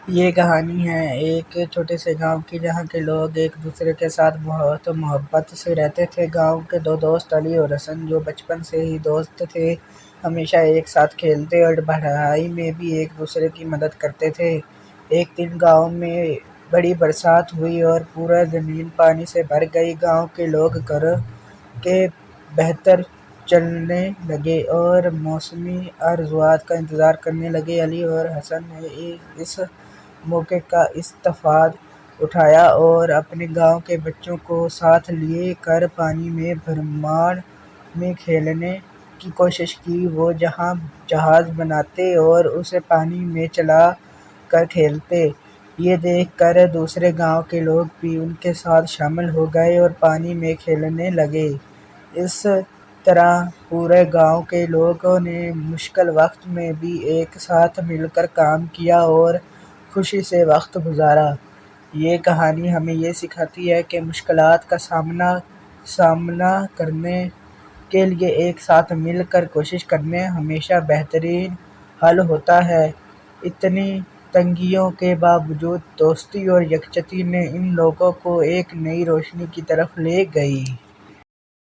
یہ کہانی ہے ایک چھوٹے سے گاؤں کی، جہاں کے لوگ ایک دوسرے کے ساتھ بہت محبت سے رہتے تھے۔ گاؤں کے دو دوست علی اور حسن، جو بچپن سے ہی دوست تھے، ہمیشہ ایک ساتھ کھیلتے اور پڑھائی میں بھی ایک دوسرے کی مدد کرتے تھے۔ ایک دن گاؤں میں بڑی برسات ہوئی اور پورا زمین پانی سے بھر گئی۔ گاؤں کے لوگ گھروں کے باہر چلنے لگے اور موسمی آرزوات کا انتظار کرنے لگے۔ علی اور حسن نے اس موقع کا استفادہ اٹھایا اور اپنے گاؤں کے بچوں کو ساتھ لے کر پانی میں بھرمار میں کھیلنے کی کوشش کی۔ وہ جہاز بناتے اور اسے پانی میں چلا کر کھیلتے۔ یہ دیکھ کر دوسرے گاؤں کے لوگ بھی ان کے ساتھ شامل ہو گئے اور پانی میں کھیلنے لگے۔ اس طرح پورے گاؤں کے لوگوں نے مشکل وقت میں بھی ایک ساتھ مل کر کام کیا اور خوشی سے وقت گزارا۔ یہ کہانی ہمیں یہ سکھاتی ہے کہ مشکلات کا سامنا کرنے کے لیے ایک ساتھ مل کر کوشش کرنا ہمیشہ بہترین حل ہوتا ہے۔ اتنی تنگیوں کے باوجود دوستی اور یکجہتی نے ان لوگوں کو ایک نئی روشنی کی طرف لے گئی۔